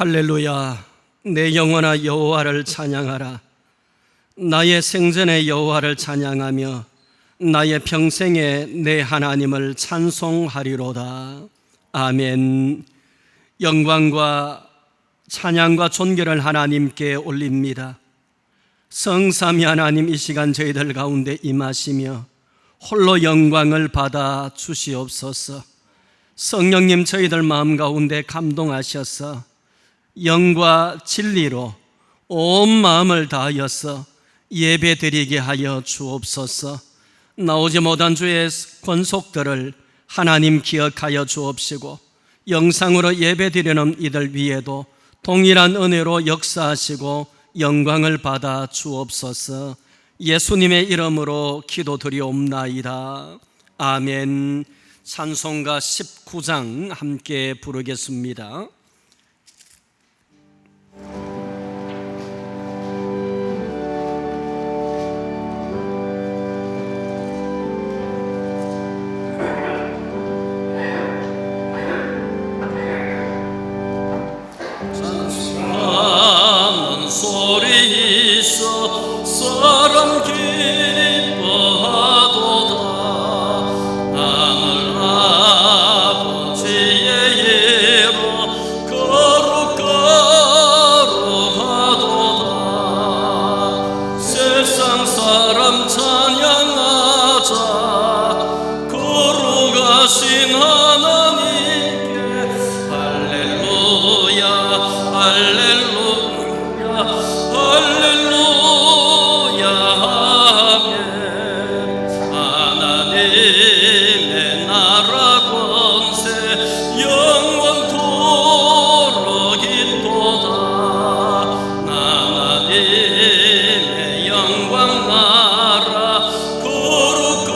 할렐루야. 내 영혼아 여호와를 찬양하라. 나의 생전에 여호와를 찬양하며 나의 평생에 내 하나님을 찬송하리로다. 아멘. 영광과 찬양과 존귀를 하나님께 올립니다. 성삼위 하나님, 이 시간 저희들 가운데 임하시며 홀로 영광을 받아 주시옵소서. 성령님, 저희들 마음 가운데 감동하셔서 영과 진리로 온 마음을 다하여서 예배 드리게 하여 주옵소서. 나오지 못한 주의 권속들을 하나님 기억하여 주옵시고, 영상으로 예배 드리는 이들 위에도 동일한 은혜로 역사하시고 영광을 받아 주옵소서. 예수님의 이름으로 기도드리옵나이다. 아멘. 찬송가 19장 함께 부르겠습니다. 소리 있어 사람 기뻐하도다. 나를 아버지의 예로 거룩하도다. 세상 사람 찬양하자. 거룩하신 하나님께 할렐루야 할렐루야 할렐루야 아멘. 하나님의 나라 권세 영원토록 있도다. 하나님의 영광 나라 거룩하도다.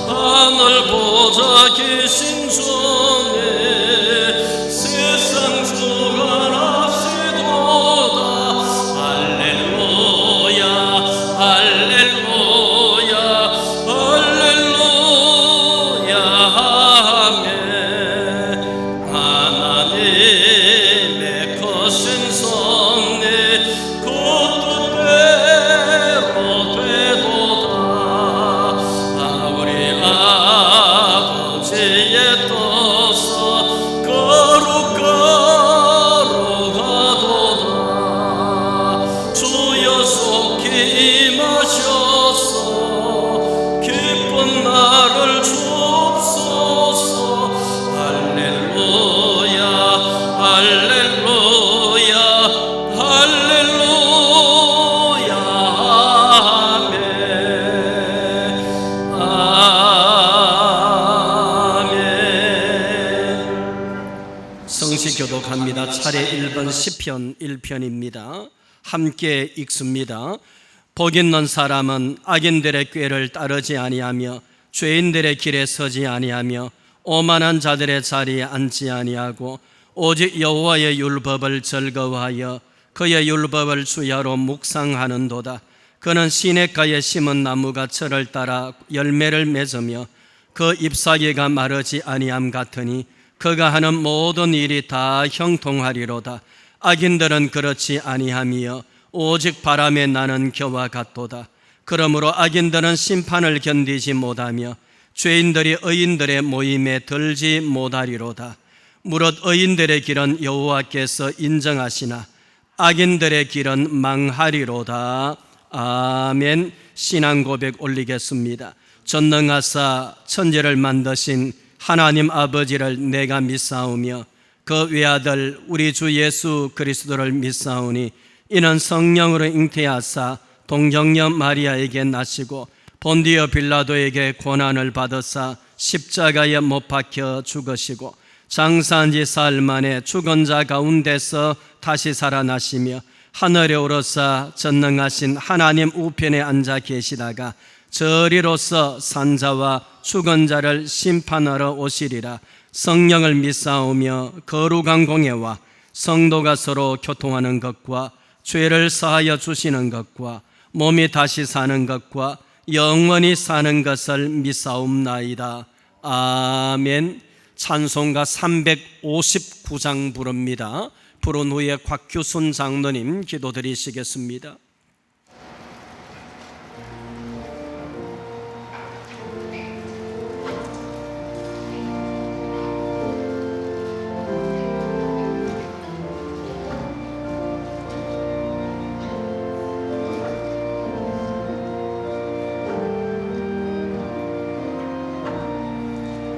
하늘 보좌 계신 전에 세상 주관하시도다. 할렐루야 할렐루야 할렐루야 아멘. 하나님의 거신 성례 그 뜻대로 되도다. 우리 아버지의 뜻은 거룩하도다. 주여 속히 임하셔서 기쁜 날을 주옵소서. 할렐루야 할렐루야 할렐루야 아멘. 아멘. 성시 교독합니다. 차례 1번 시편 1편입니다. 함께 읽습니다. 복 있는 사람은 악인들의 꾀를 따르지 아니하며 죄인들의 길에 서지 아니하며 오만한 자들의 자리에 앉지 아니하고 오직 여호와의 율법을 즐거워하여 그의 율법을 주야로 묵상하는도다. 그는 시냇가에 심은 나무가 철을 따라 열매를 맺으며 그 잎사귀가 마르지 아니함 같으니 그가 하는 모든 일이 다 형통하리로다. 악인들은 그렇지 아니하며 오직 바람에 나는 겨와 같도다. 그러므로 악인들은 심판을 견디지 못하며 죄인들이 의인들의 모임에 들지 못하리로다. 무릇 의인들의 길은 여호와께서 인정하시나 악인들의 길은 망하리로다. 아멘. 신앙 고백 올리겠습니다. 전능하사 천지를 만드신 하나님 아버지를 내가 믿사오며 그 외아들 우리 주 예수 그리스도를 믿사오니 이는 성령으로 잉태하사 동정녀 마리아에게 나시고 본디오 빌라도에게 고난을 받으사 십자가에 못 박혀 죽으시고 장사한 지 사흘 만에 죽은 자 가운데서 다시 살아나시며 하늘에 오르사 전능하신 하나님 우편에 앉아 계시다가 저리로서 산자와 죽은 자를 심판하러 오시리라. 성령을 믿사오며 거룩한 공예와 성도가 서로 교통하는 것과 죄를 사하여 주시는 것과 몸이 다시 사는 것과 영원히 사는 것을 믿사옵나이다. 아멘. 찬송가 359장 부릅니다. 부른 후에 곽규순 장로님 기도드리시겠습니다.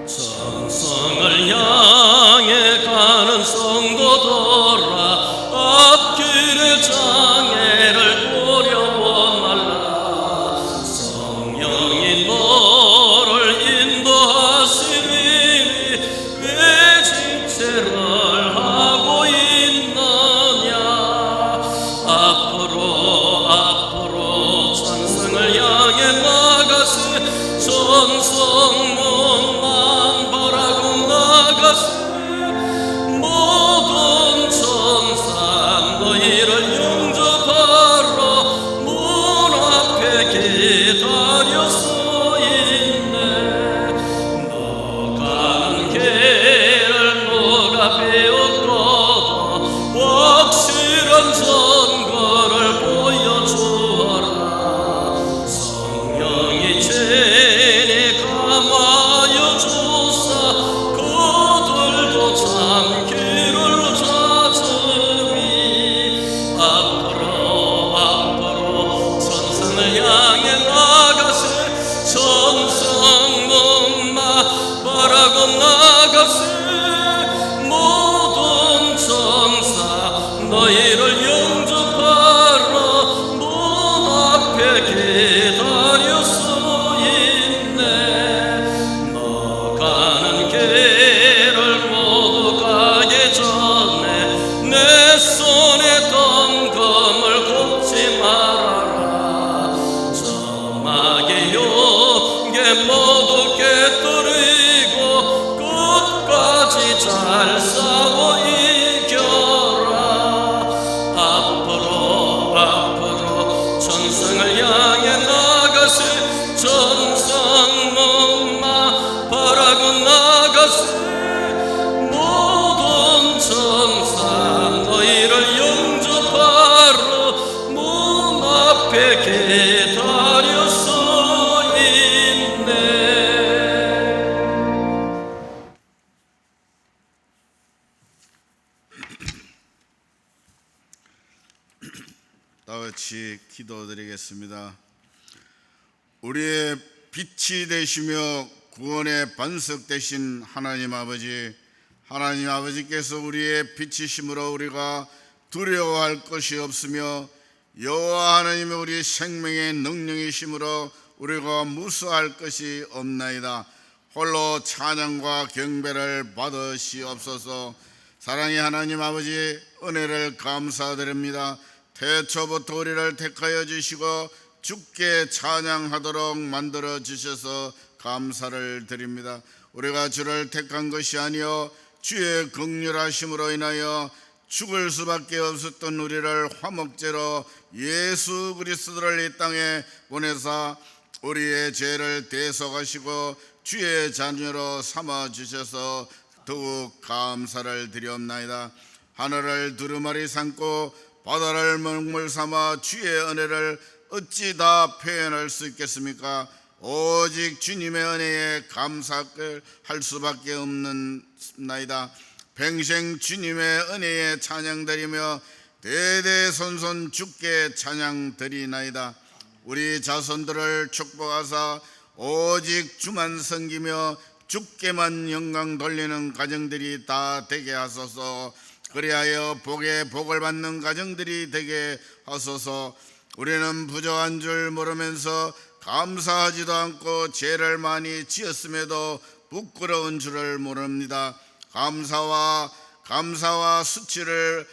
정성을 향해 가는 성도들아, 앞길의 장애를 두려워 말라. 성령이 너를 인도하시리니 왜 지체를 하고 있느냐. 앞으로 천성을 향해 나가세. 천성문만 바라고 나가세. 모든 천사 너희를 영접하러 문 앞에 기다려 서 있네. 너 가는 길을 누가 배웠거든 확실한 선거를 보여주어라. 성령이 죄니 감하여 주사 그들도 참 길을 찾으리. 앞으로 천성을 향해 나가세. 천성문만 바라고 나가세. 모든 천사 너희를 영접하러 문 앞에 기다려 서 있네. 너 가는 길을 모두 가기 전에 내 손에 던 검을 굽지 말아라. 점막의 용계 모두 깨뜨리고 끝까지 잘 싸워 이겨라. 앞으로 천성을 향해 나가세. 천성문만 바라고 나가세. 모든 천사 너희를 영접하러 문 앞에 기다려 서 있네. 다 같이 기도드리겠습니다. 우리의 빛이 되시며 구원의 반석 되신 하나님 아버지께서 우리의 빛이심으로 우리가 두려워할 것이 없으며 여호와 하나님의 우리 생명의 능력이심으로 우리가 무서워할 것이 없나이다. 홀로 찬양과 경배를 받으시옵소서. 사랑의 하나님 아버지, 은혜를 감사드립니다. 태초부터 우리를 택하여 주시고 주께 찬양하도록 만들어 주셔서 감사를 드립니다. 우리가 주를 택한 것이 아니요 주의 긍휼하심으로 인하여 죽을 수밖에 없었던 우리를 화목제로 예수 그리스도를 이 땅에 보내사 우리의 죄를 대속하시고 주의 자녀로 삼아 주셔서 더욱 감사를 드리옵나이다. 하늘을 두루마리 삼고 바다를 먹물 삼아 주의 은혜를 어찌 다 표현할 수 있겠습니까? 오직 주님의 은혜에 감사할 수밖에 없나이다. 평생 주님의 은혜에 찬양드리며 대대손손 주께 찬양드리나이다. 우리 자손들을 축복하사 오직 주만 섬기며 주께만 영광 돌리는 가정들이 다 되게 하소서. 그리하여 복에 복을 받는 가정들이 되게 하소서. 우리는 부족한 줄 모르면서 감사하지도 않고 죄를 많이 지었음에도 부끄러운 줄을 모릅니다. 감사와 수치를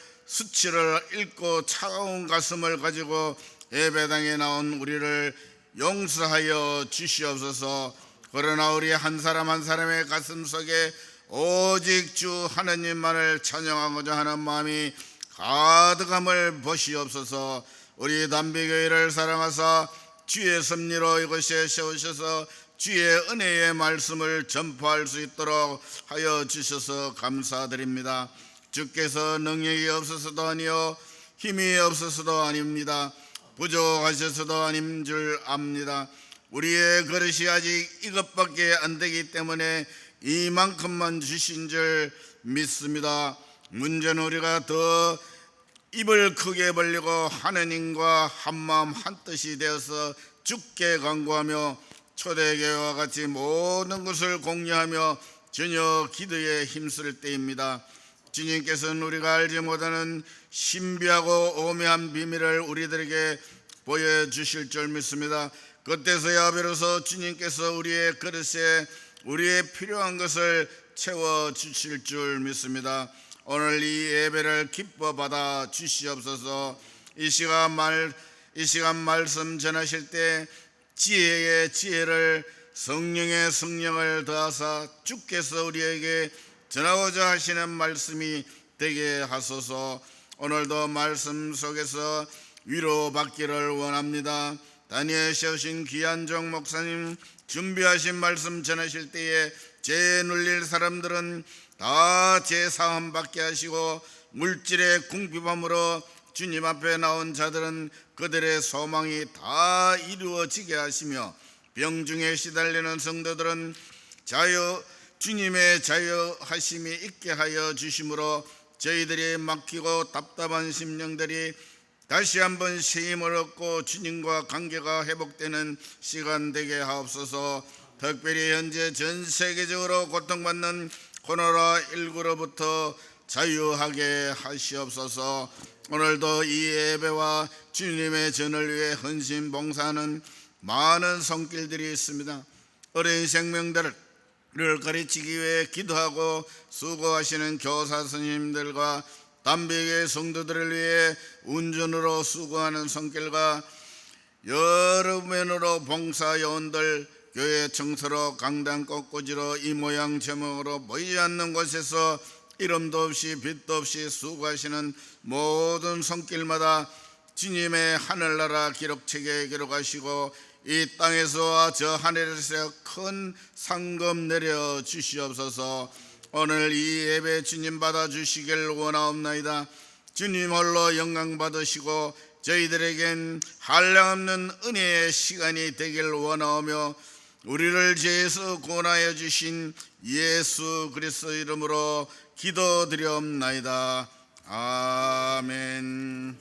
잃고 차가운 가슴을 가지고 예배당에 나온 우리를 용서하여 주시옵소서. 그러나 우리 한 사람 한 사람의 가슴 속에 오직 주 하나님만을 찬양하고자 하는 마음이 가득함을 보시옵소서. 우리 담비교회를 사랑하사 주의 섭리로 이곳에 세우셔서 주의 은혜의 말씀을 전파할 수 있도록 하여 주셔서 감사드립니다. 주께서 능력이 없어서도 아니요 힘이 없어서도 아닙니다. 부족하셔서도 아닌 줄 압니다. 우리의 그릇이 아직 이것밖에 안 되기 때문에 이만큼만 주신 줄 믿습니다. 문제는 우리가 더 입을 크게 벌리고 하느님과 한마음 한뜻이 되어서 주께 간구하며 초대교회와 같이 모든 것을 공유하며 전혀 기도에 힘쓸 때입니다. 주님께서는 우리가 알지 못하는 신비하고 오묘한 비밀을 우리들에게 보여주실 줄 믿습니다. 그때서야 비로소 주님께서 우리의 그릇에 우리의 필요한 것을 채워주실 줄 믿습니다. 오늘 이 예배를 기뻐 받아 주시옵소서. 이 시간 말씀 전하실 때 지혜의 지혜를, 성령의 성령을 더하사 주께서 우리에게 전하고자 하시는 말씀이 되게 하소서. 오늘도 말씀 속에서 위로받기를 원합니다. 다니엘 세우신 귀한 종 목사님 준비하신 말씀 전하실 때에 죄에 눌릴 사람들은 다 죄사함 받게 하시고, 물질의 궁핍함으로 주님 앞에 나온 자들은 그들의 소망이 다 이루어지게 하시며, 병중에 시달리는 성도들은 주님의 자유하심이 있게 하여 주심으로 저희들이 막히고 답답한 심령들이 다시 한번 새 힘을 얻고 주님과 관계가 회복되는 시간 되게 하옵소서. 특별히 현재 전 세계적으로 고통받는 코로나19로부터 자유하게 하시옵소서. 오늘도 이 예배와 주님의 전을 위해 헌신 봉사하는 많은 손길들이 있습니다. 어린 생명들을 가르치기 위해 기도하고 수고하시는 교사 선생님들과 담배교회 성도들을 위해 운전으로 수고하는 손길과 여러 면으로 봉사요원들, 교회 청소로 강당 꽃꽂이로 이 모양 저 모양으로 보이지 않는 곳에서 이름도 없이 빛도 없이 수고하시는 모든 손길마다 주님의 하늘나라 기록책에 기록하시고 이 땅에서와 저 하늘에서 큰 상급 내려 주시옵소서. 오늘 이 예배 주님 받아주시길 원하옵나이다. 주님 홀로 영광 받으시고 저희들에겐 한량없는 은혜의 시간이 되길 원하오며, 우리를 죄에서 구원하여 주신 예수 그리스도 이름으로 기도드리옵나이다. 아멘.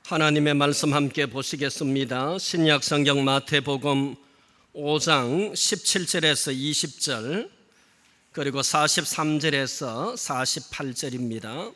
하나님의 말씀 함께 보시겠습니다. 신약 성경 마태복음 5장 17절에서 20절 그리고 43절에서 48절입니다.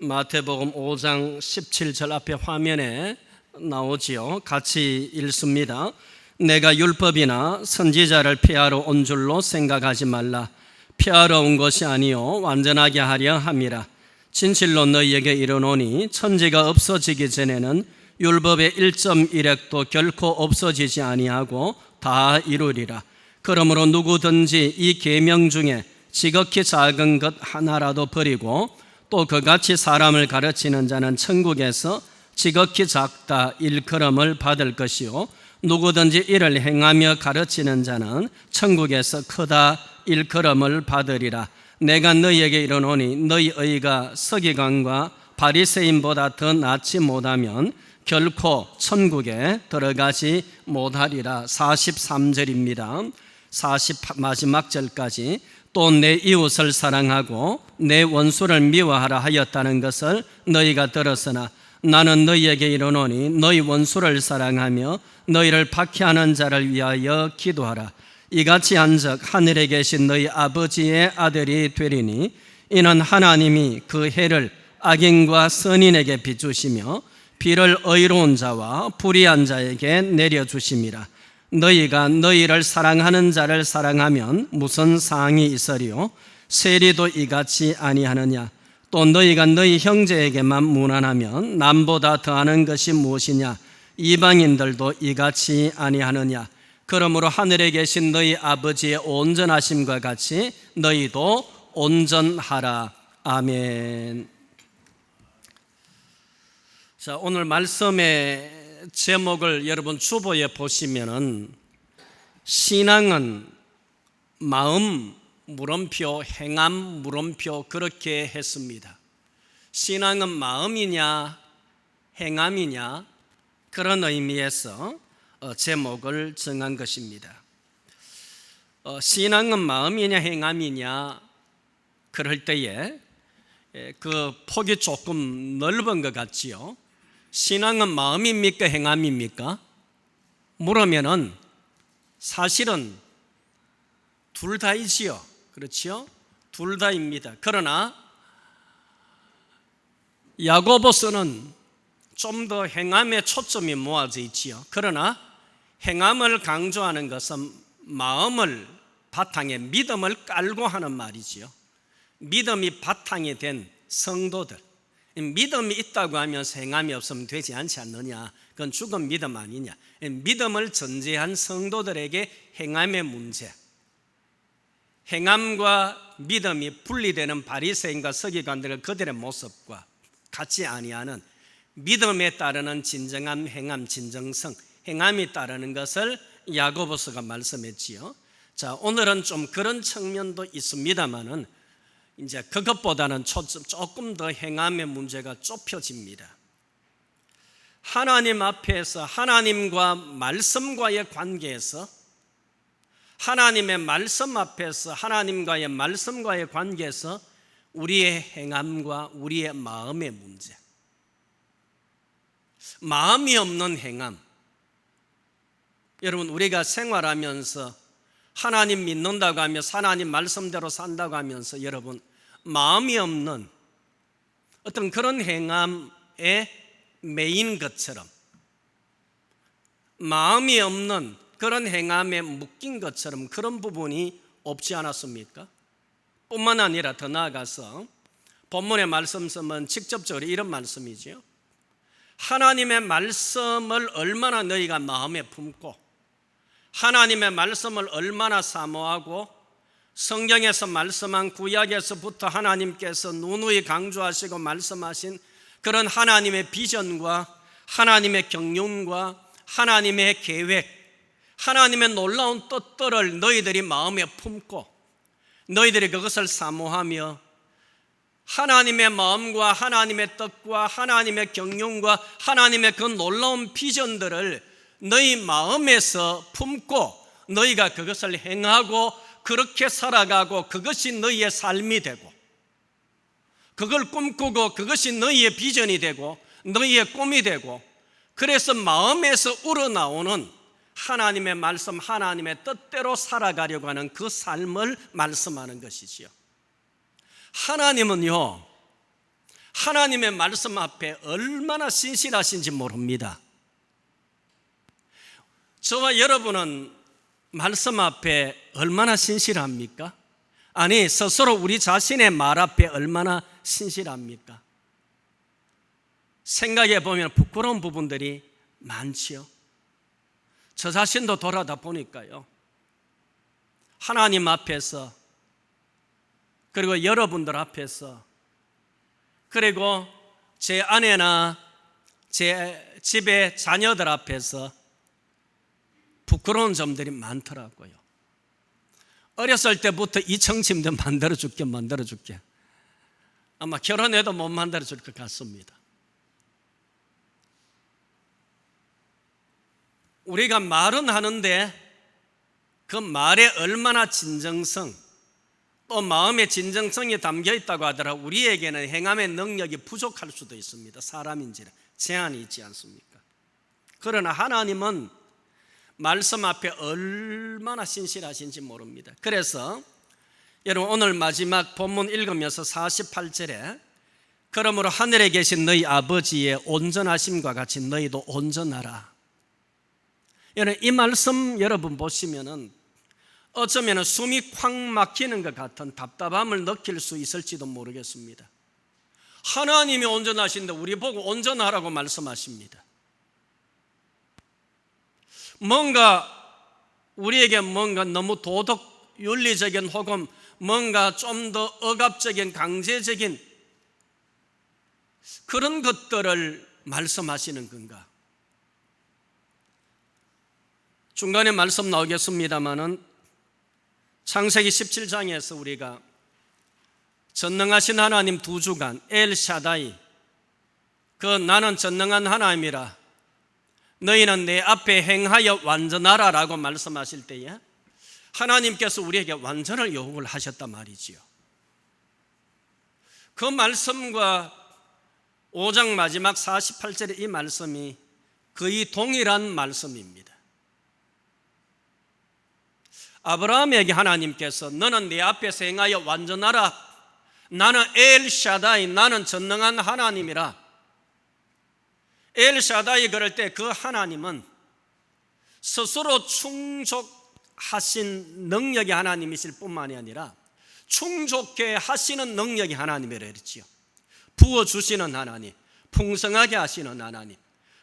마태복음 5장 17절 앞에 화면에 나오지요. 같이 읽습니다. 내가 율법이나 선지자를 폐하러 온 줄로 생각하지 말라. 폐하러 온 것이 아니요 완전하게 하려 함이라. 진실로 너희에게 이르노니 천지가 없어지기 전에는 율법의 1.1획도 결코 없어지지 아니하고 다 이루리라. 그러므로 누구든지 이 계명 중에 지극히 작은 것 하나라도 버리고 또 그같이 사람을 가르치는 자는 천국에서 지극히 작다 일컬음을 받을 것이요 누구든지 이를 행하며 가르치는 자는 천국에서 크다 일컬음을 받으리라. 내가 너희에게 이르노니 너희 의가 서기관과 바리새인보다 더 낫지 못하면 결코 천국에 들어가지 못하리라. 43절입니다. 마지막 절까지 또 내 이웃을 사랑하고 내 원수를 미워하라 하였다는 것을 너희가 들었으나 나는 너희에게 이르노니 너희 원수를 사랑하며 너희를 박해하는 자를 위하여 기도하라. 이같이 한즉 하늘에 계신 너희 아버지의 아들이 되리니 이는 하나님이 그 해를 악인과 선인에게 비추시며 비를 의로운 자와 불의한 자에게 내려주심이라. 너희가 너희를 사랑하는 자를 사랑하면 무슨 상이 있으리요? 세리도 이같이 아니하느냐? 또 너희가 너희 형제에게만 무난하면 남보다 더하는 것이 무엇이냐? 이방인들도 이같이 아니하느냐? 그러므로 하늘에 계신 너희 아버지의 온전하심과 같이 너희도 온전하라. 아멘. 자, 오늘 말씀의 제목을 여러분 주보에 보시면은 신앙은 마음 물음표, 행함 물음표 그렇게 했습니다. 신앙은 마음이냐 행함이냐 그런 의미에서 제목을 정한 것입니다. 신앙은 마음이냐 행함이냐 그럴 때에 그 폭이 조금 넓은 것 같지요. 신앙은 마음입니까 행함입니까? 물으면은 사실은 둘 다이지요. 그렇지요? 둘 다입니다. 그러나 야고보서는 좀 더 행함에 초점이 모아져 있지요. 그러나 행함을 강조하는 것은 마음을 바탕에 믿음을 깔고 하는 말이지요. 믿음이 바탕이 된 성도들, 믿음이 있다고 하면서 행함이 없으면 되지 않지 않느냐? 그건 죽은 믿음 아니냐? 믿음을 전제한 성도들에게 행함의 문제, 행함과 믿음이 분리되는 바리새인과 서기관들의 그들의 모습과 같지 아니하는 믿음에 따르는 진정한 행함, 진정성, 행함이 따르는 것을 야고보서가 말씀했지요. 자, 오늘은 좀 그런 측면도 있습니다만은 이제 그것보다는 조금 더 행함의 문제가 좁혀집니다. 하나님 앞에서 하나님과 말씀과의 관계에서 하나님의 말씀 앞에서 하나님과의 말씀과의 관계에서 우리의 행함과 우리의 마음의 문제, 마음이 없는 행함. 여러분, 우리가 생활하면서 하나님 믿는다고 하면서 하나님 말씀대로 산다고 하면서 여러분 마음이 없는 어떤 그런 행함에 매인 것처럼, 마음이 없는 그런 행함에 묶인 것처럼 그런 부분이 없지 않았습니까? 뿐만 아니라 더 나아가서 본문의 말씀 쓰면 직접적으로 이런 말씀이지요. 하나님의 말씀을 얼마나 너희가 마음에 품고 하나님의 말씀을 얼마나 사모하고 성경에서 말씀한 구약에서부터 하나님께서 누누이 강조하시고 말씀하신 그런 하나님의 비전과 하나님의 경륜과 하나님의 계획, 하나님의 놀라운 뜻들을 너희들이 마음에 품고 너희들이 그것을 사모하며 하나님의 마음과 하나님의 뜻과 하나님의 경륜과 하나님의 그 놀라운 비전들을 너희 마음에서 품고 너희가 그것을 행하고 그렇게 살아가고 그것이 너희의 삶이 되고 그걸 꿈꾸고 그것이 너희의 비전이 되고 너희의 꿈이 되고 그래서 마음에서 우러나오는 하나님의 말씀, 하나님의 뜻대로 살아가려고 하는 그 삶을 말씀하는 것이지요. 하나님은요, 하나님의 말씀 앞에 얼마나 신실하신지 모릅니다. 저와 여러분은 말씀 앞에 얼마나 신실합니까? 아니, 스스로 우리 자신의 말 앞에 얼마나 신실합니까? 생각해 보면 부끄러운 부분들이 많지요. 저 자신도 돌아다 보니까요, 하나님 앞에서 그리고 여러분들 앞에서 그리고 제 아내나 제 집의 자녀들 앞에서 부끄러운 점들이 많더라고요. 어렸을 때부터 이 청침대 만들어줄게 아마 결혼해도 못 만들어줄 것 같습니다. 우리가 말은 하는데 그 말에 얼마나 진정성 또 마음의 진정성이 담겨 있다고 하더라도 우리에게는 행함의 능력이 부족할 수도 있습니다. 사람인지라 제한이 있지 않습니까? 그러나 하나님은 말씀 앞에 얼마나 신실하신지 모릅니다. 그래서 여러분 오늘 마지막 본문 읽으면서 48절에 그러므로 하늘에 계신 너희 아버지의 온전하심과 같이 너희도 온전하라. 여러분 이 말씀 여러분 보시면은 어쩌면 숨이 콱 막히는 것 같은 답답함을 느낄 수 있을지도 모르겠습니다. 하나님이 온전하신데 우리 보고 온전하라고 말씀하십니다. 우리에게 뭔가 너무 도덕 윤리적인 혹은 뭔가 좀 더 억압적인 강제적인 그런 것들을 말씀하시는 건가? 중간에 말씀 나오겠습니다마는 창세기 17장에서 우리가 전능하신 하나님 두 주간 엘 샤다이, 나는 전능한 하나님이라 너희는 내 앞에 행하여 완전하라 라고 말씀하실 때에 하나님께서 우리에게 완전을 요구를 하셨단 말이지요. 그 말씀과 5장 마지막 48절의 이 말씀이 거의 동일한 말씀입니다. 아브라함에게 하나님께서 너는 내 앞에서 행하여 완전하라, 나는 엘 샤다이, 나는 전능한 하나님이라. 엘 샤다이 그럴 때 그 하나님은 스스로 충족하신 능력의 하나님이실 뿐만이 아니라 충족케 하시는 능력의 하나님이라 했지요. 부어주시는 하나님, 풍성하게 하시는 하나님,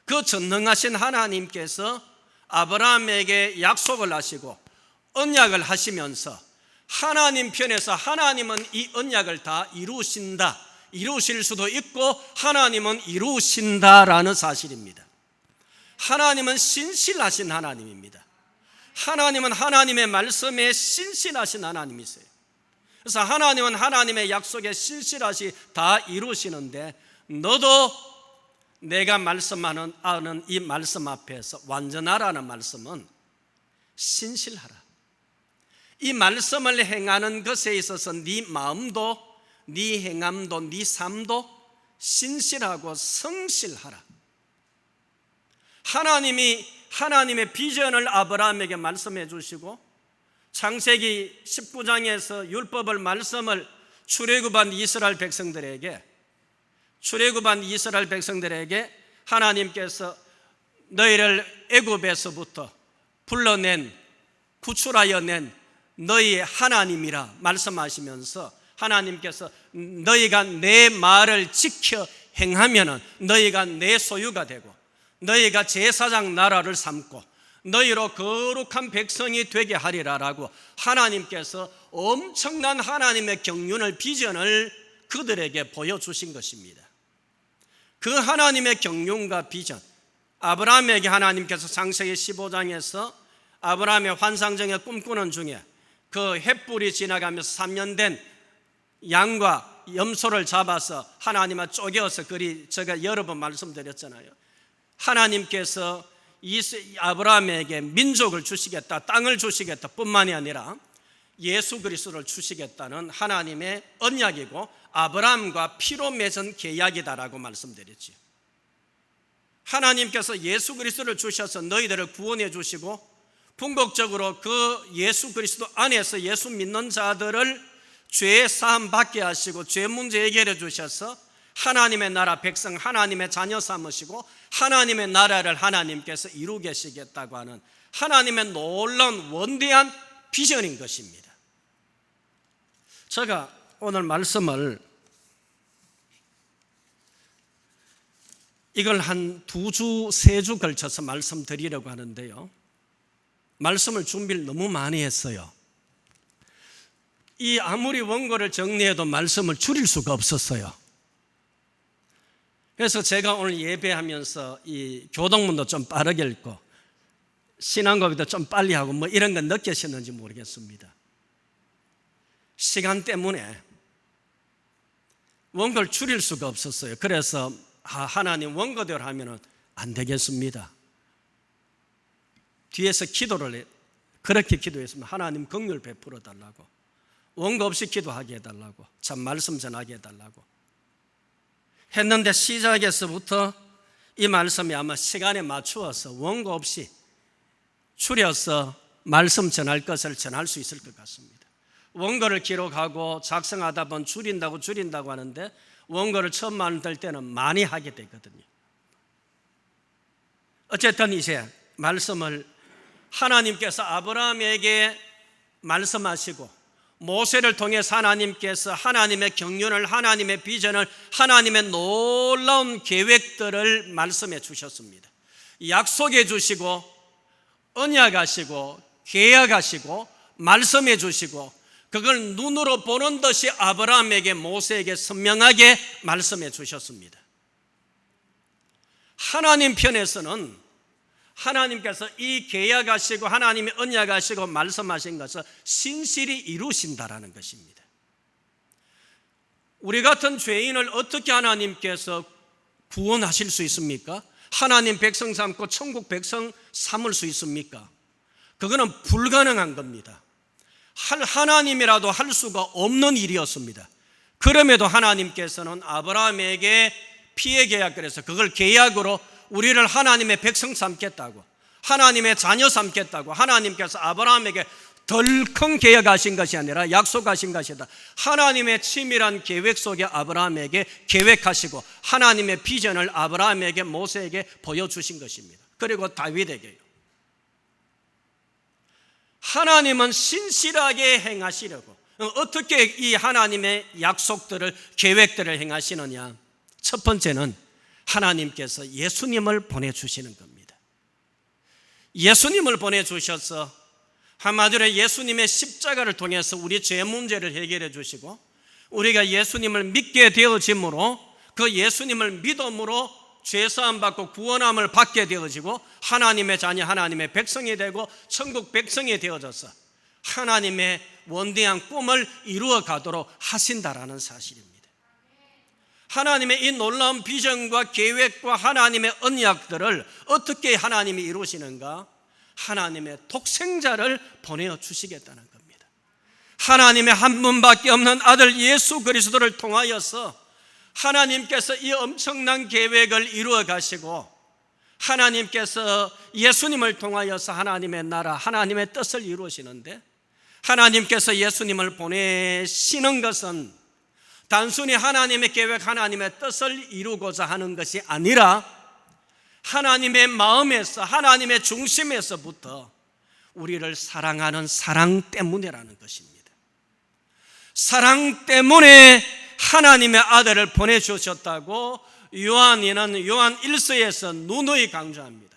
그 전능하신 하나님께서 아브라함에게 약속을 하시고 언약을 하시면서 하나님 편에서 하나님은 이 언약을 다 이루신다, 이루실 수도 있고 하나님은 이루신다라는 사실입니다. 하나님은 신실하신 하나님입니다. 하나님은 하나님의 말씀에 신실하신 하나님이세요. 그래서 하나님은 하나님의 약속에 신실하시 다 이루시는데 너도 내가 말씀하는 이 말씀 앞에서 완전하라는 말씀은 신실하라. 이 말씀을 행하는 것에 있어서 네 마음도 네 행함도 네 삶도 신실하고 성실하라. 하나님의 비전을 아브라함에게 말씀해 주시고 창세기 19장에서 율법을 말씀을 출애굽한 이스라엘 백성들에게 하나님께서 너희를 애굽에서부터 불러낸 구출하여 낸 너희의 하나님이라 말씀하시면서 하나님께서 너희가 내 말을 지켜 행하면은 너희가 내 소유가 되고 너희가 제사장 나라를 삼고 너희로 거룩한 백성이 되게 하리라라고 하나님께서 엄청난 하나님의 경륜을 비전을 그들에게 보여주신 것입니다. 그 하나님의 경륜과 비전, 아브라함에게 하나님께서 창세기 15장에서 아브라함의 환상정에 꿈꾸는 중에 그 횃불이 지나가면서 3년 된 양과 염소를 잡아서 하나님을 쪼개어서 제가 여러 번 말씀드렸잖아요. 하나님께서 아브라함에게 민족을 주시겠다, 땅을 주시겠다 뿐만이 아니라 예수 그리스도를 주시겠다는 하나님의 언약이고 아브라함과 피로 맺은 계약이다라고 말씀드렸죠. 하나님께서 예수 그리스도를 주셔서 너희들을 구원해 주시고 궁극적으로 그 예수 그리스도 안에서 예수 믿는 자들을 죄 사함 받게 하시고 죄 문제 해결해 주셔서 하나님의 나라 백성, 하나님의 자녀 삼으시고 하나님의 나라를 하나님께서 이루고 계시겠다고 하는 하나님의 놀라운 원대한 비전인 것입니다. 제가 오늘 말씀을 이걸 한 2주, 3주 걸쳐서 말씀드리려고 하는데요, 말씀을 준비를 너무 많이 했어요. 아무리 원고를 정리해도 말씀을 줄일 수가 없었어요. 그래서 제가 오늘 예배하면서 이 교동문도 좀 빠르게 읽고 신앙고백도 좀 빨리 하고 뭐 이런 건 느끼셨는지 모르겠습니다. 시간 때문에 원고를 줄일 수가 없었어요. 그래서 하나님 원고대로 하면 안 되겠습니다. 뒤에서 기도를 그렇게 기도했으면 하나님 긍휼 베풀어 달라고, 원고 없이 기도하게 해달라고, 참 말씀 전하게 해달라고 했는데 시작에서부터 이 말씀이 아마 시간에 맞추어서 원고 없이 줄여서 말씀 전할 것을 전할 수 있을 것 같습니다. 원고를 기록하고 작성하다 보면 줄인다고 하는데 원고를 처음 만들 때는 많이 하게 되거든요. 어쨌든 이제 말씀을 하나님께서 아브라함에게 말씀하시고 모세를 통해서 하나님께서 하나님의 경륜을, 하나님의 비전을, 하나님의 놀라운 계획들을 말씀해 주셨습니다. 약속해 주시고 언약하시고 계약하시고 말씀해 주시고 그걸 눈으로 보는 듯이 아브라함에게, 모세에게 선명하게 말씀해 주셨습니다. 하나님 편에서는 하나님께서 이 계약하시고 하나님이 언약하시고 말씀하신 것을 신실히 이루신다라는 것입니다. 우리 같은 죄인을 어떻게 하나님께서 구원하실 수 있습니까? 하나님 백성 삼고 천국 백성 삼을 수 있습니까? 그거는 불가능한 겁니다. 하나님이라도 할 수가 없는 일이었습니다. 그럼에도 하나님께서는 아브라함에게 피의 계약을 해서 그걸 계약으로 우리를 하나님의 백성 삼겠다고, 하나님의 자녀 삼겠다고 하나님께서 아브라함에게 덜큰 계약하신 것이 아니라 약속하신 것이다. 하나님의 치밀한 계획 속에 아브라함에게 계획하시고 하나님의 비전을 아브라함에게, 모세에게 보여주신 것입니다. 그리고 다윗에게요. 하나님은 신실하게 행하시려고 어떻게 이 하나님의 약속들을, 계획들을 행하시느냐? 첫 번째는 하나님께서 예수님을 보내주시는 겁니다. 예수님을 보내주셔서 한마디로 예수님의 십자가를 통해서 우리 죄 문제를 해결해 주시고 우리가 예수님을 믿게 되어짐으로 그 예수님을 믿음으로 죄사함 받고 구원함을 받게 되어지고 하나님의 자녀, 하나님의 백성이 되고 천국 백성이 되어져서 하나님의 원대한 꿈을 이루어 가도록 하신다라는 사실입니다. 하나님의 이 놀라운 비전과 계획과 하나님의 언약들을 어떻게 하나님이 이루시는가? 하나님의 독생자를 보내주시겠다는 겁니다. 하나님의 한 분밖에 없는 아들 예수 그리스도를 통하여서 하나님께서 이 엄청난 계획을 이루어 가시고 하나님께서 예수님을 통하여서 하나님의 나라, 하나님의 뜻을 이루시는데 하나님께서 예수님을 보내시는 것은 단순히 하나님의 계획, 하나님의 뜻을 이루고자 하는 것이 아니라 하나님의 마음에서, 하나님의 중심에서부터 우리를 사랑하는 사랑 때문이라는 것입니다. 사랑 때문에 하나님의 아들을 보내주셨다고 요한이는 요한 1서에서 누누이 강조합니다.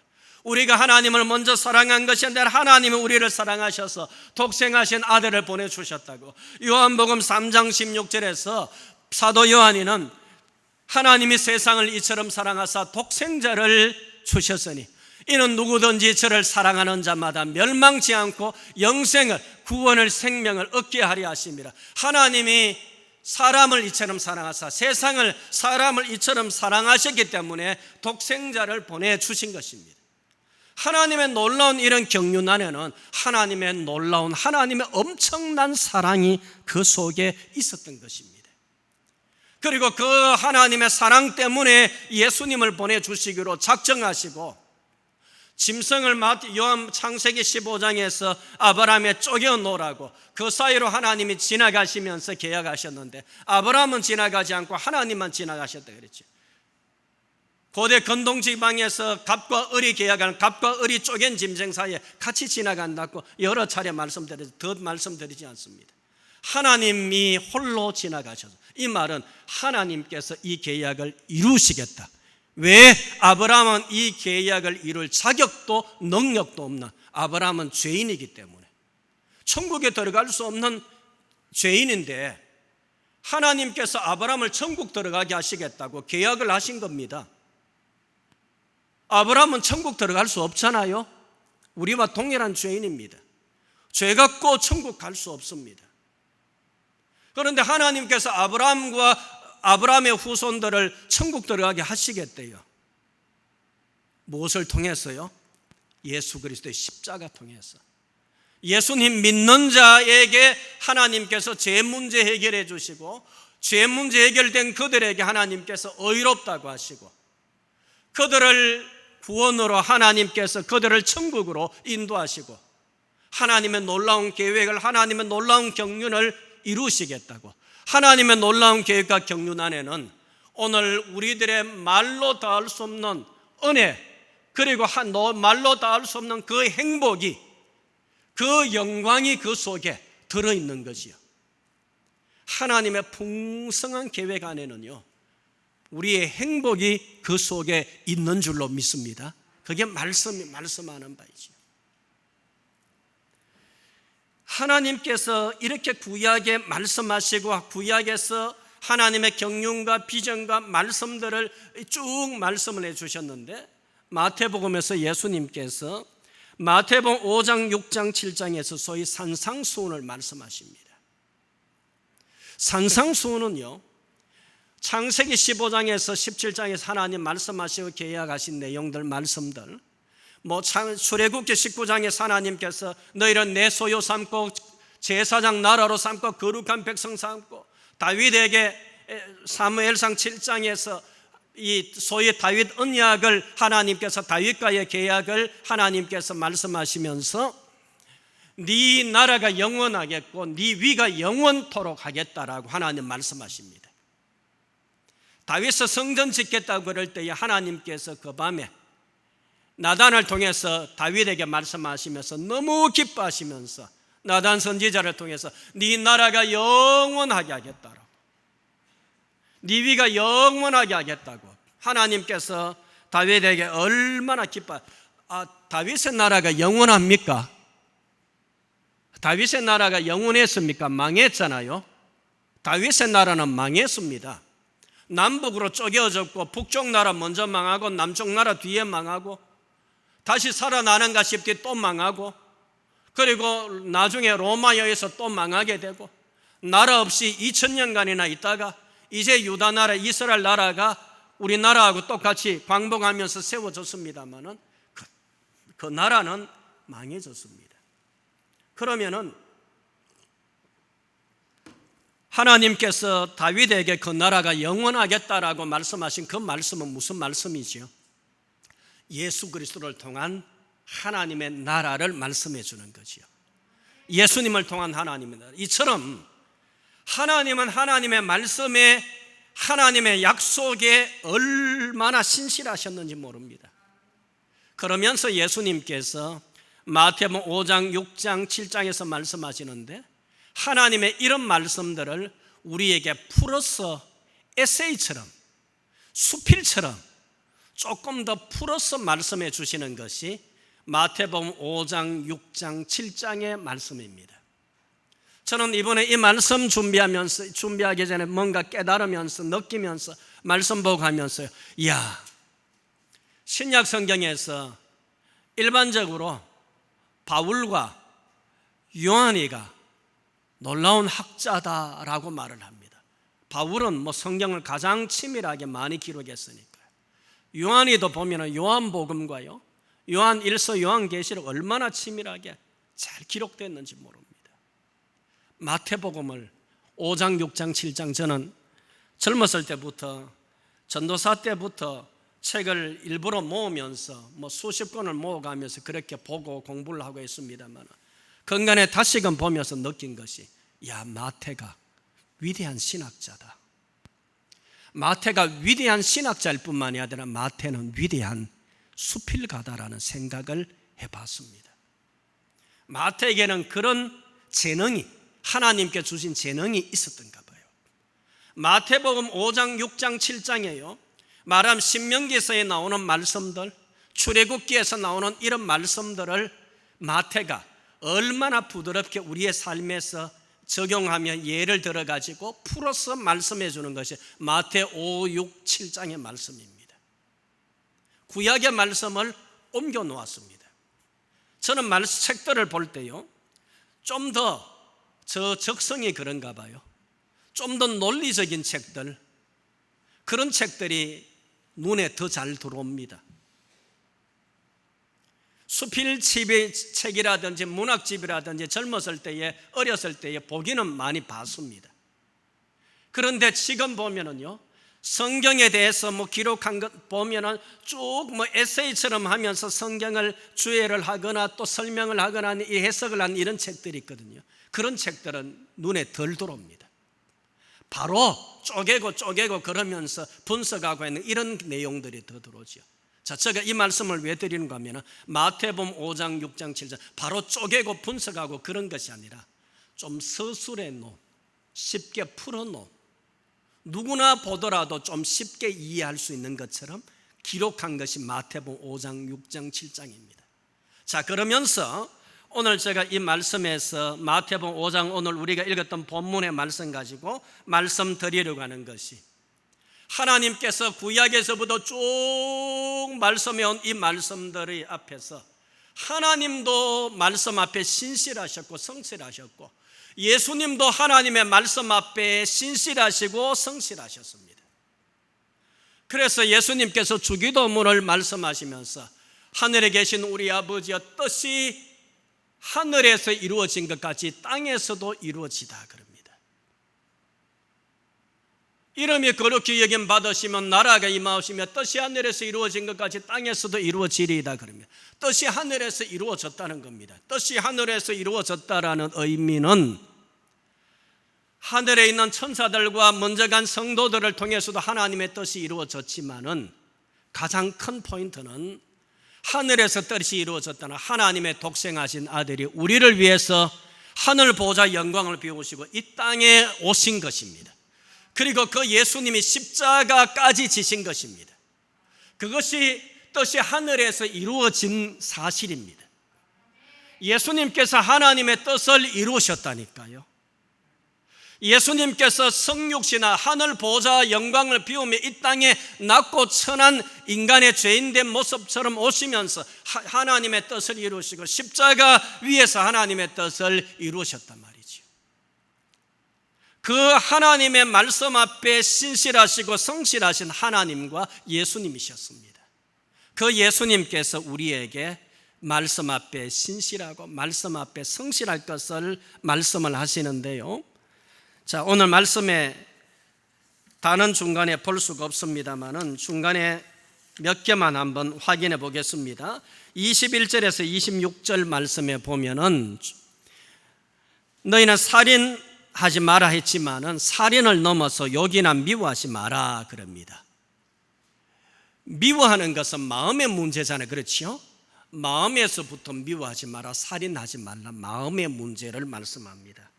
우리가 하나님을 먼저 사랑한 것이 아니라 하나님은 우리를 사랑하셔서 독생하신 아들을 보내주셨다고. 요한복음 3장 16절에서 사도 요한이는 하나님이 세상을 이처럼 사랑하사 독생자를 주셨으니 이는 누구든지 저를 사랑하는 자마다 멸망치 않고 영생을, 구원을, 생명을 얻게 하려 하심이라. 하나님이 사람을 이처럼 사랑하사 세상을, 사람을 이처럼 사랑하셨기 때문에 독생자를 보내주신 것입니다. 하나님의 놀라운 이런 경륜 안에는 하나님의 놀라운, 하나님의 엄청난 사랑이 그 속에 있었던 것입니다. 그리고 그 하나님의 사랑 때문에 예수님을 보내주시기로 작정하시고 짐승을 요한 창세기 15장에서 아브라함에 쪼개 놓으라고 그 사이로 하나님이 지나가시면서 계약하셨는데 아브라함은 지나가지 않고 하나님만 지나가셨다 그랬죠. 고대 건동 지방에서 갑과 을이 계약하는, 갑과 을이 쪼갠 짐승 사이에 같이 지나간다고 여러 차례 더 말씀드리지 않습니다. 하나님이 홀로 지나가셔서, 이 말은 하나님께서 이 계약을 이루시겠다. 왜? 아브라함은 이 계약을 이룰 자격도 능력도 없는, 아브라함은 죄인이기 때문에 천국에 들어갈 수 없는 죄인인데 하나님께서 아브라함을 천국 들어가게 하시겠다고 계약을 하신 겁니다. 아브라함은 천국 들어갈 수 없잖아요. 우리와 동일한 죄인입니다. 죄 갖고 천국 갈 수 없습니다. 그런데 하나님께서 아브라함과 아브라함의 후손들을 천국 들어가게 하시겠대요. 무엇을 통해서요? 예수 그리스도의 십자가 통해서. 예수님 믿는 자에게 하나님께서 죄 문제 해결해 주시고 죄 문제 해결된 그들에게 하나님께서 의롭다고 하시고 그들을 구원으로 하나님께서 그들을 천국으로 인도하시고 하나님의 놀라운 계획을, 하나님의 놀라운 경륜을 이루시겠다고. 하나님의 놀라운 계획과 경륜 안에는 오늘 우리들의 말로 닿을 수 없는 은혜, 그리고 말로 닿을 수 없는 그 행복이, 그 영광이 그 속에 들어있는 거지요. 하나님의 풍성한 계획 안에는요, 우리의 행복이 그 속에 있는 줄로 믿습니다. 그게 말씀하는 바이죠. 하나님께서 이렇게 구약에 말씀하시고 구약에서 하나님의 경륜과 비전과 말씀들을 쭉 말씀을 해주셨는데, 마태복음에서 예수님께서 마태복음 5장, 6장, 7장에서 소위 산상수훈을 말씀하십니다. 산상수훈은요, 창세기 15장에서 17장에서 하나님 말씀하시고 계약하신 내용들, 말씀들, 출애굽기 19장에서 하나님께서 너희는 내 소유 삼고 제사장 나라로 삼고 거룩한 백성 삼고, 다윗에게 사무엘상 7장에서 이 소위 다윗 언약을 하나님께서, 다윗과의 계약을 하나님께서 말씀하시면서 네 나라가 영원하겠고 네 위가 영원토록 하겠다라고 하나님 말씀하십니다. 다윗이 성전 짓겠다고 그럴 때에 하나님께서 그 밤에 나단을 통해서 다윗에게 말씀하시면서 너무 기뻐하시면서 나단 선지자를 통해서 네 나라가 영원하게 하겠다라고, 네 위가 영원하게 하겠다고 하나님께서 다윗에게 얼마나 다윗의 나라가 영원합니까? 다윗의 나라가 영원했습니까? 망했잖아요. 다윗의 나라는 망했습니다. 남북으로 쪼개어졌고, 북쪽 나라 먼저 망하고 남쪽 나라 뒤에 망하고, 다시 살아나는가 싶더니 또 망하고, 그리고 나중에 로마에 의해서 또 망하게 되고, 나라 없이 2000년간이나 있다가 이제 유다 나라, 이스라엘 나라가 우리나라하고 똑같이 광복하면서 세워졌습니다만은 그 나라는 망해졌습니다. 그러면은 하나님께서 다윗에게 그 나라가 영원하겠다라고 말씀하신 그 말씀은 무슨 말씀이지요? 예수 그리스도를 통한 하나님의 나라를 말씀해 주는 거지요. 예수님을 통한 하나님의 나라. 이처럼 하나님은 하나님의 말씀에, 하나님의 약속에 얼마나 신실하셨는지 모릅니다. 그러면서 예수님께서 마태복음 5장, 6장, 7장에서 말씀하시는데, 하나님의 이런 말씀들을 우리에게 풀어서 에세이처럼, 수필처럼 조금 더 풀어서 말씀해 주시는 것이 마태복음 5장, 6장, 7장의 말씀입니다. 저는 이번에 이 말씀 준비하기 전에 뭔가 깨달으면서, 느끼면서, 말씀 보고 하면서요, 이야, 신약 성경에서 일반적으로 바울과 요한이가 놀라운 학자다라고 말을 합니다. 바울은 성경을 가장 치밀하게 많이 기록했으니까요. 요한이도 보면 요한복음과요, 요한 1서, 요한계시록 얼마나 치밀하게 잘 기록됐는지 모릅니다. 마태복음을 5장, 6장, 7장 저는 젊었을 때부터, 전도사 때부터 책을 일부러 모으면서 수십 권을 모아가면서 그렇게 보고 공부를 하고 있습니다만, 건강에 다시금 보면서 느낀 것이, 야, 마태가 위대한 신학자다. 마태가 위대한 신학자일 뿐만이 아니라 마태는 위대한 수필가다라는 생각을 해봤습니다. 마태에게는 그런 재능이, 하나님께 주신 재능이 있었던가 봐요. 마태복음 5장, 6장, 7장에요, 말하면 신명기서에 나오는 말씀들, 출애굽기에서 나오는 이런 말씀들을 마태가 얼마나 부드럽게 우리의 삶에서 적용하며 예를 들어가지고 풀어서 말씀해 주는 것이 마태 5, 6, 7장의 말씀입니다. 구약의 말씀을 옮겨 놓았습니다. 저는 책들을 볼 때요, 좀 더 저 적성이 그런가 봐요. 좀 더 논리적인 책들, 그런 책들이 눈에 더 잘 들어옵니다. 수필책이라든지 문학집이라든지 젊었을 때에, 어렸을 때에 보기는 많이 봤습니다. 그런데 지금 보면은요, 성경에 대해서 기록한 것 보면은 쭉 에세이처럼 하면서 성경을 주해를 하거나 또 설명을 하거나 해석을 한 이런 책들이 있거든요. 그런 책들은 눈에 덜 들어옵니다. 바로 쪼개고 그러면서 분석하고 있는 이런 내용들이 더 들어오죠. 자, 제가 이 말씀을 왜 드리는가 하면 마태복음 5장, 6장, 7장 바로 쪼개고 분석하고 그런 것이 아니라 좀 서술해 놓은, 쉽게 풀어 놓은, 누구나 보더라도 좀 쉽게 이해할 수 있는 것처럼 기록한 것이 마태복음 5장, 6장, 7장입니다. 자, 그러면서 오늘 제가 이 말씀에서 마태복음 5장 오늘 우리가 읽었던 본문의 말씀 가지고 말씀 드리려고 하는 것이, 하나님께서 구약에서부터 쭉 말씀해 온 이 말씀들의 앞에서 하나님도 말씀 앞에 신실하셨고 성실하셨고 예수님도 하나님의 말씀 앞에 신실하시고 성실하셨습니다. 그래서 예수님께서 주기도문을 말씀하시면서 하늘에 계신 우리 아버지의 뜻이 하늘에서 이루어진 것 같이 땅에서도 이루어지다 그럽니다. 이름이 거룩히 여김 받으시면 나라가 임하시며 뜻이 하늘에서 이루어진 것 같이 땅에서도 이루어지리이다 그럽니다. 뜻이 하늘에서 이루어졌다는 겁니다. 뜻이 하늘에서 이루어졌다라는 의미는 하늘에 있는 천사들과 먼저 간 성도들을 통해서도 하나님의 뜻이 이루어졌지만은 가장 큰 포인트는 하늘에서 뜻이 이루어졌다는 하나님의 독생하신 아들이 우리를 위해서 하늘 보좌 영광을 비우시고 이 땅에 오신 것입니다. 그리고 그 예수님이 십자가까지 지신 것입니다. 그것이 뜻이 하늘에서 이루어진 사실입니다. 예수님께서 하나님의 뜻을 이루셨다니까요. 예수님께서 성육신하 하늘 보좌 영광을 비우며 이 땅에 낮고 천한 인간의 죄인된 모습처럼 오시면서 하나님의 뜻을 이루시고 십자가 위에서 하나님의 뜻을 이루셨단 말이죠. 그 하나님의 말씀 앞에 신실하시고 성실하신 하나님과 예수님이셨습니다. 그 예수님께서 우리에게 말씀 앞에 신실하고 말씀 앞에 성실할 것을 말씀을 하시는데요. 자, 오늘 말씀에 다는 중간에 볼 수가 없습니다만은 중간에 몇 개만 한번 확인해 보겠습니다. 21절에서 26절 말씀에 보면은 너희는 살인하지 마라 했지만은 살인을 넘어서 욕이나 미워하지 마라 그럽니다. 미워하는 것은 마음의 문제잖아요. 그렇죠? 마음에서부터 미워하지 마라, 살인하지 말라, 마음의 문제를 말씀합니다.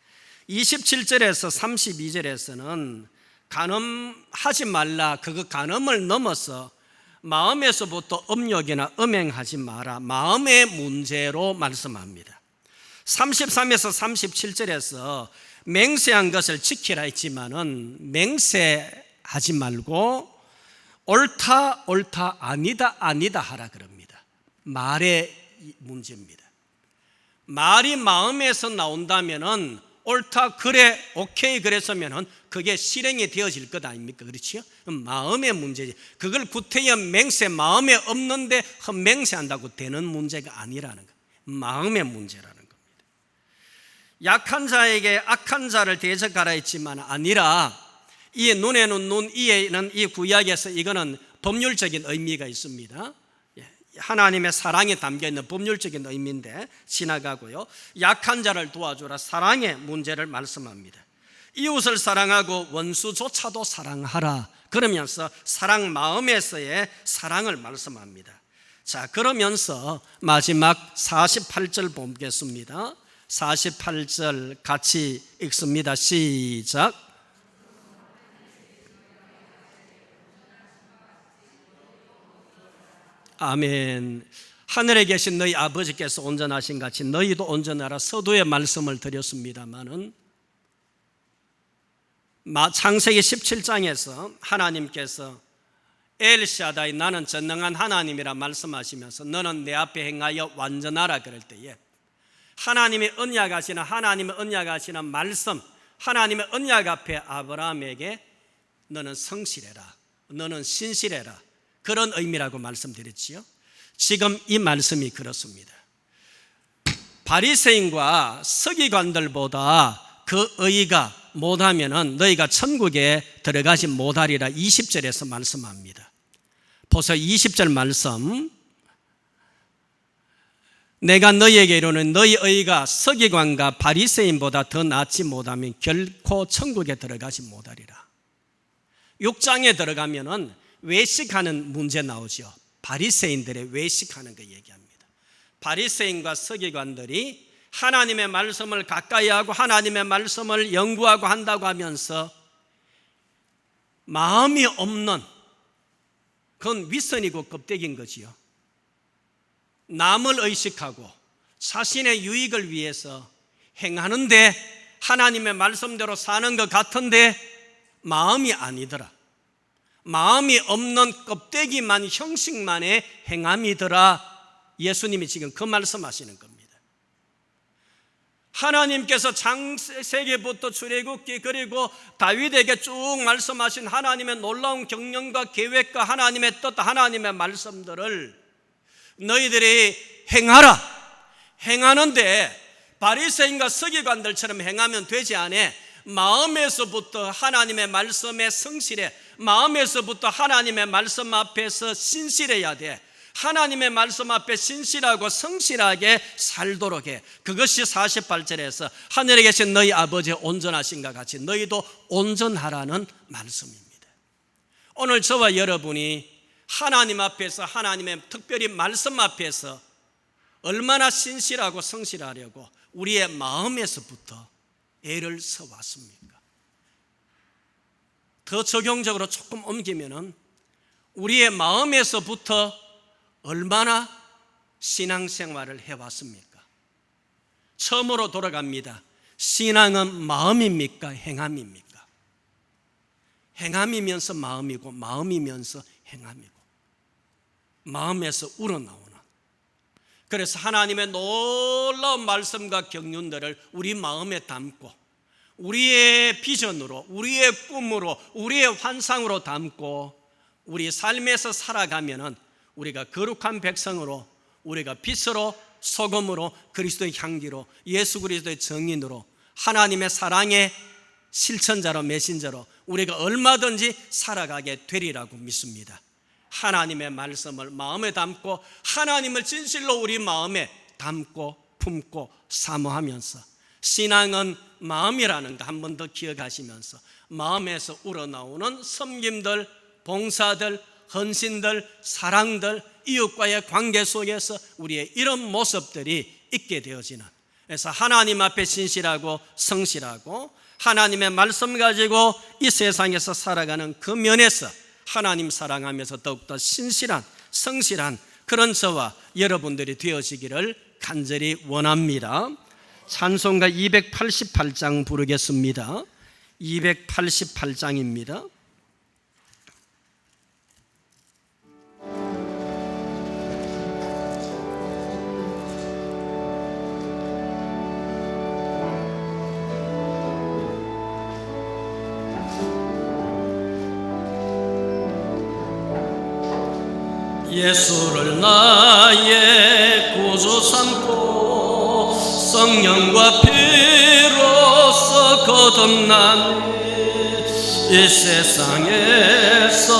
27절에서 32절에서는 간음하지 말라, 그거 간음을 넘어서 마음에서부터 음욕이나 음행하지 마라, 마음의 문제로 말씀합니다. 33에서 37절에서 맹세한 것을 지키라 했지만은 맹세하지 말고 옳다 옳다 아니다 아니다 하라 그럽니다. 말의 문제입니다. 말이 마음에서 나온다면은 옳다 그래 오케이 그랬으면은 그게 실행이 되어질 것 아닙니까? 그렇지요? 마음의 문제지. 그걸 구태여 맹세 마음에 없는데 맹세한다고 되는 문제가 아니라는 거예요. 마음의 문제라는 겁니다. 약한 자에게 악한 자를 대적하라 했지만 아니라 이 눈에는 눈, 이에는 이 구약에서 이거는 법률적인 의미가 있습니다. 하나님의 사랑이 담겨있는 법률적인 의미인데 지나가고요. 약한 자를 도와주라, 사랑의 문제를 말씀합니다. 이웃을 사랑하고 원수조차도 사랑하라 그러면서 사랑 마음에서의 사랑을 말씀합니다. 자, 그러면서 마지막 48절 보겠습니다. 48절 같이 읽습니다. 시작. 아멘. 하늘에 계신 너희 아버지께서 온전하신 같이 너희도 온전하라 서두에 말씀을 드렸습니다마는 창세기 17장에서 하나님께서 엘샤다이 나는 전능한 하나님이라 말씀하시면서 너는 내 앞에 행하여 완전하라 그럴 때에 하나님의 언약하시는 말씀, 하나님의 언약 앞에 아브라함에게 너는 성실해라, 너는 신실해라 그런 의미라고 말씀드렸지요. 지금 이 말씀이 그렇습니다. 바리새인과 서기관들보다 그 의가 못하면은 너희가 천국에 들어가지 못하리라 20절에서 말씀합니다. 보세요. 20절 말씀. 내가 너희에게 이르노니 너희 의가 서기관과 바리새인보다 더 낫지 못하면 결코 천국에 들어가지 못하리라. 6장에 들어가면은 외식하는 문제 나오죠. 바리새인들의 외식하는 거 얘기합니다. 바리새인과 서기관들이 하나님의 말씀을 가까이 하고 하나님의 말씀을 연구하고 한다고 하면서 마음이 없는, 그건 윗선이고 껍데기인 거지요. 남을 의식하고 자신의 유익을 위해서 행하는데 하나님의 말씀대로 사는 것 같은데 마음이 아니더라. 마음이 없는 껍데기만, 형식만의 행함이더라. 예수님이 지금 그 말씀하시는 겁니다. 하나님께서 창세기부터 출애굽기 그리고 다윗에게 쭉 말씀하신 하나님의 놀라운 경영과 계획과 하나님의 뜻, 하나님의 말씀들을 너희들이 행하라. 행하는데 바리새인과 서기관들처럼 행하면 되지 않아. 마음에서부터 하나님의 말씀에 성실해. 마음에서부터 하나님의 말씀 앞에서 신실해야 돼. 하나님의 말씀 앞에 신실하고 성실하게 살도록 해. 그것이 48절에서 하늘에 계신 너희 아버지 온전하신가 같이 너희도 온전하라는 말씀입니다. 오늘 저와 여러분이 하나님 앞에서, 하나님의 특별히 말씀 앞에서 얼마나 신실하고 성실하려고 우리의 마음에서부터 애를 써왔습니까? 더 적용적으로 조금 옮기면은 우리의 마음에서부터 얼마나 신앙생활을 해왔습니까? 처음으로 돌아갑니다. 신앙은 마음입니까? 행함입니까? 행함이면서 마음이고 마음이면서 행함이고 마음에서 우러나오는, 그래서 하나님의 놀라운 말씀과 경륜들을 우리 마음에 담고 우리의 비전으로, 우리의 꿈으로, 우리의 환상으로 담고 우리 삶에서 살아가면은 우리가 거룩한 백성으로, 우리가 빛으로, 소금으로, 그리스도의 향기로, 예수 그리스도의 정인으로, 하나님의 사랑의 실천자로, 메신저로 우리가 얼마든지 살아가게 되리라고 믿습니다. 하나님의 말씀을 마음에 담고 하나님을 진실로 우리 마음에 담고 품고 사모하면서, 신앙은 마음이라는 거 한 번 더 기억하시면서 마음에서 우러나오는 섬김들, 봉사들, 헌신들, 사랑들, 이웃과의 관계 속에서 우리의 이런 모습들이 있게 되어지는, 그래서 하나님 앞에 신실하고 성실하고 하나님의 말씀 가지고 이 세상에서 살아가는 그 면에서 하나님 사랑하면서 더욱더 신실한, 성실한 그런 저와 여러분들이 되어지기를 간절히 원합니다. 찬송가 288장 부르겠습니다. 288장입니다. 예수를 나의 구주 삼고 성령과 피로써 거듭난 이 세상에서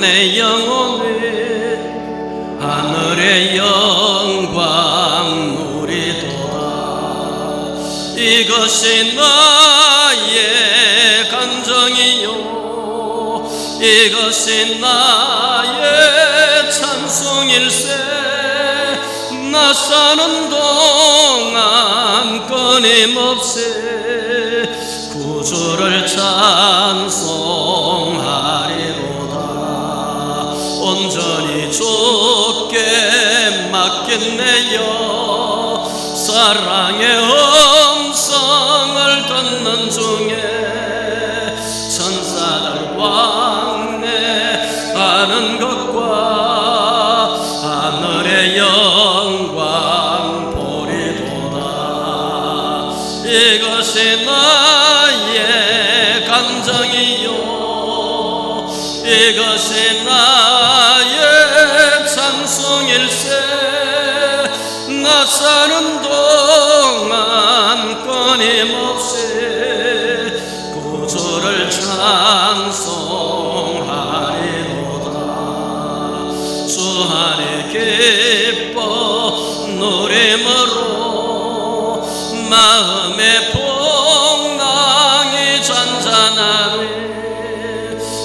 내 영혼이 하늘의 영광 누리도다. 이것이 나의 간정이요, 이것이 나의 찬송일세. 나 사는 동안 끊임없이 구주를 찬송하리로다. 온전히 주께 맡긴 내 영, 사랑의 음성을 듣는 중에 천사들 왕래하는 것과 하늘의 영광 보리도다. 이것이 나의 감정이요, 이것이 나의 찬송일세. 나 사는 동안 끊임없이 구주를 찬송하리로다. 주 안에 기뻐 노래으로 마음의 풍랑이 잔잔하니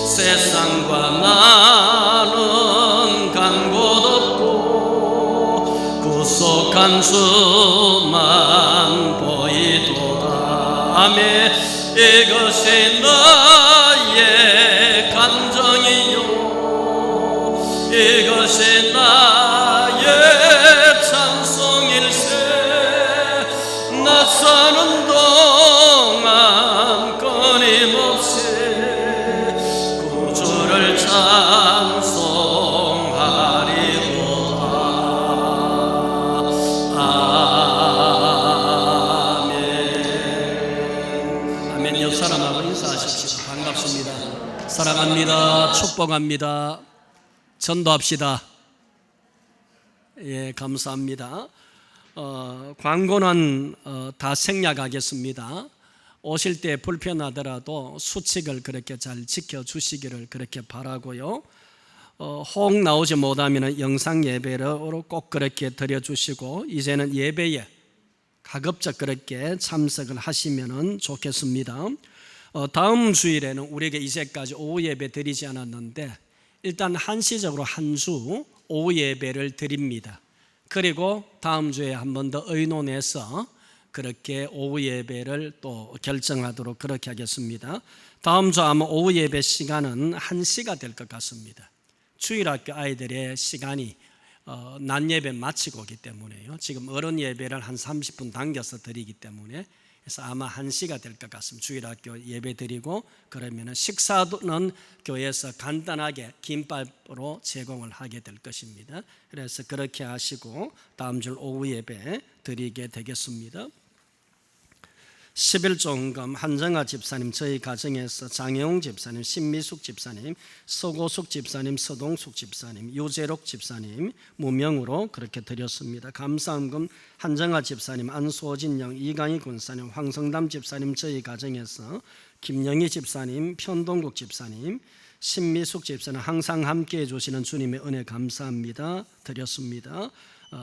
세상과 나는 간고 장수만 보이도다. 아멘. 이것이 나의 감정이요, 이것이 나의 찬송일세. 나 사는 동안 끊임없이 구주를 찬송하리로다. 아멘. 옆 사람하고 인사하십시오. 반갑습니다. 사랑합니다. 축복합니다. 전도합시다. 예, 감사합니다. 광고는 다 생략하겠습니다. 오실 때 불편하더라도 수칙을 그렇게 잘 지켜주시기를 그렇게 바라고요. 혹 나오지 못하면 영상 예배로 꼭 그렇게 드려주시고, 이제는 예배에 가급적 그렇게 참석을 하시면 좋겠습니다. 다음 주일에는 우리에게 이제까지 오후 예배 드리지 않았는데, 일단 한시적으로 한 주 오후 예배를 드립니다. 그리고 다음 주에 한 번 더 의논해서 그렇게 오후 예배를 또 결정하도록 그렇게 하겠습니다. 다음 주 아마 오후 예배 시간은 1시가 될 것 같습니다. 주일학교 아이들의 시간이 낮 예배 마치고 오기 때문에요. 지금 어른 예배를 한 30분 당겨서 드리기 때문에, 그래서 아마 1시가 될 것 같습니다. 주일학교 예배 드리고, 그러면 식사는 교회에서 간단하게 김밥으로 제공을 하게 될 것입니다. 그래서 그렇게 하시고 다음 주 오후 예배 드리게 되겠습니다. 11조 헌금 한정아 집사님, 저희 가정에서 장혜웅 집사님, 신미숙 집사님, 서고숙 집사님, 서동숙 집사님, 유재록 집사님 무명으로 그렇게 드렸습니다. 감사헌금 한정아 집사님, 안소진 양, 이강희 군사님, 황성담 집사님, 저희 가정에서 김영희 집사님, 편동국 집사님, 신미숙 집사님, 항상 함께해 주시는 주님의 은혜 감사합니다. 드렸습니다.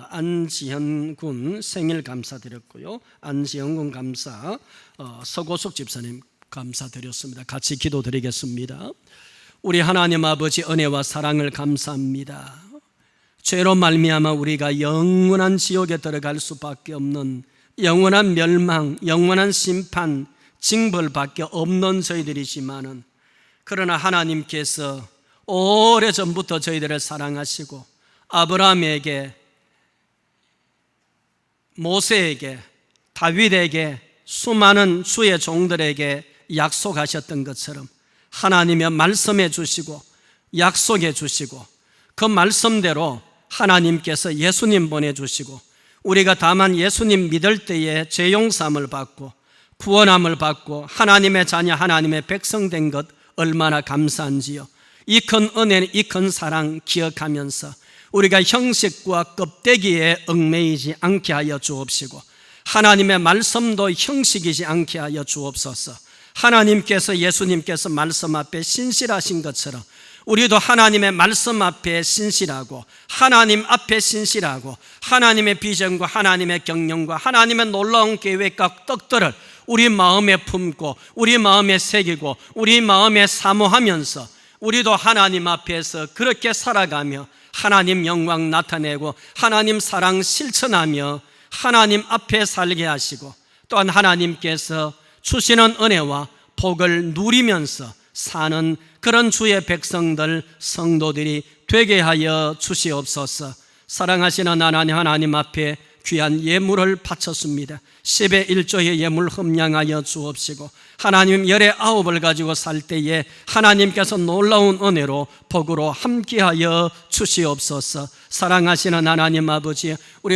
안지현 군 생일 감사드렸고요. 안지현 군 감사, 서고숙 집사님 감사드렸습니다. 같이 기도드리겠습니다. 우리 하나님 아버지 은혜와 사랑을 감사합니다. 죄로 말미암아 우리가 영원한 지옥에 들어갈 수밖에 없는, 영원한 멸망, 영원한 심판, 징벌밖에 없는 저희들이지만은, 그러나 하나님께서 오래전부터 저희들을 사랑하시고 아브라함에게, 모세에게, 다윗에게, 수많은 주의 종들에게 약속하셨던 것처럼 하나님의 말씀해 주시고 약속해 주시고, 그 말씀대로 하나님께서 예수님 보내주시고, 우리가 다만 예수님 믿을 때에 죄 용서함을 받고 구원함을 받고 하나님의 자녀, 하나님의 백성 된 것 얼마나 감사한지요. 이 큰 은혜, 이 큰 사랑 기억하면서 우리가 형식과 껍데기에 얽매이지 않게 하여 주옵시고, 하나님의 말씀도 형식이지 않게 하여 주옵소서. 하나님께서, 예수님께서 말씀 앞에 신실하신 것처럼 우리도 하나님의 말씀 앞에 신실하고, 하나님 앞에 신실하고, 하나님의 비전과 하나님의 경영과 하나님의 놀라운 계획과 뜻들을 우리 마음에 품고 우리 마음에 새기고 우리 마음에 사모하면서 우리도 하나님 앞에서 그렇게 살아가며 하나님 영광 나타내고 하나님 사랑 실천하며 하나님 앞에 살게 하시고, 또한 하나님께서 주시는 은혜와 복을 누리면서 사는 그런 주의 백성들, 성도들이 되게 하여 주시옵소서. 사랑하시는 하나님 앞에 귀한 예물을 바쳤습니다. 10의 1조의 예물 흠량하여 주옵시고, 하나님 열의 9을 가지고 살 때에 하나님께서 놀라운 은혜로 복으로 함께하여 주시옵소서. 사랑하시는 하나님 아버지, 우리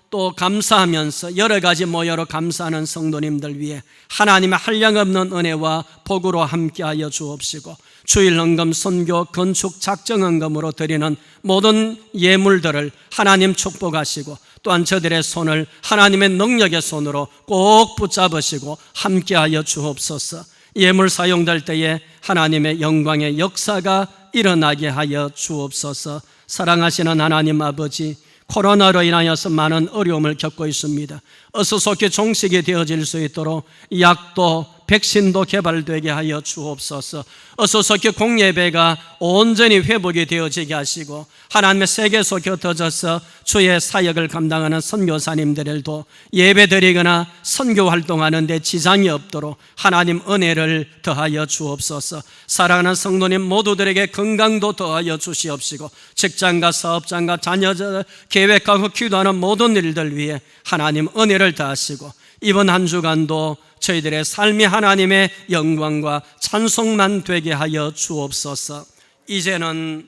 또 감사하면서 여러 가지 모여로 감사하는 성도님들 위해 하나님의 한량없는 은혜와 복으로 함께하여 주옵시고, 주일 헌금, 선교, 건축, 작정 헌금으로 드리는 모든 예물들을 하나님 축복하시고, 또한 저들의 손을 하나님의 능력의 손으로 꼭 붙잡으시고 함께하여 주옵소서. 예물 사용될 때에 하나님의 영광의 역사가 일어나게 하여 주옵소서. 사랑하시는 하나님 아버지, 코로나로 인하여서 많은 어려움을 겪고 있습니다. 어수속히 종식이 되어질 수 있도록 약도 백신도 개발되게 하여 주옵소서. 어소서교 공예배가 온전히 회복이 되어지게 하시고 하나님의 세계소 곁어져서 주의 사역을 감당하는 선교사님들도 예배드리거나 선교 활동하는 데 지장이 없도록 하나님 은혜를 더하여 주옵소서. 사랑하는 성도님 모두들에게 건강도 더하여 주시옵시고 직장과 사업장과 자녀들 계획하고 기도하는 모든 일들 위해 하나님 은혜를 더하시고 이번 한 주간도 저희들의 삶이 하나님의 영광과 찬송만 되게 하여 주옵소서. 이제는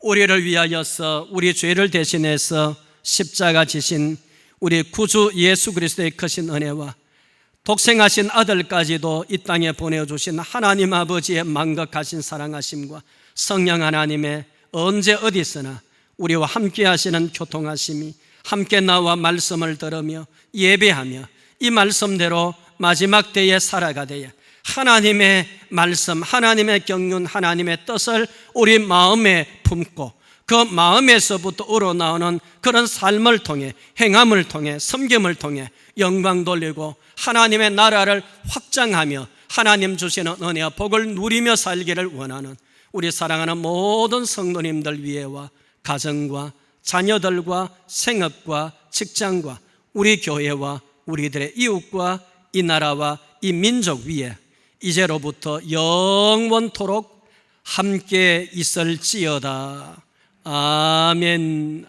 우리를 위하여서 우리 죄를 대신해서 십자가 지신 우리 구주 예수 그리스도의 크신 은혜와 독생하신 아들까지도 이 땅에 보내주신 하나님 아버지의 만극하신 사랑하심과 성령 하나님의 언제 어디서나 우리와 함께 하시는 교통하심이 함께 나와 말씀을 들으며 예배하며 이 말씀대로 마지막 때에 살아가되 하나님의 말씀, 하나님의 경륜, 하나님의 뜻을 우리 마음에 품고 그 마음에서부터 우러나오는 그런 삶을 통해 행함을 통해 섬김을 통해 영광 돌리고 하나님의 나라를 확장하며 하나님 주시는 은혜와 복을 누리며 살기를 원하는 우리 사랑하는 모든 성도님들 위해와 가정과 자녀들과 생업과 직장과 우리 교회와 우리들의 이웃과 이 나라와 이 민족 위에 이제로부터 영원토록 함께 있을지어다. 아멘.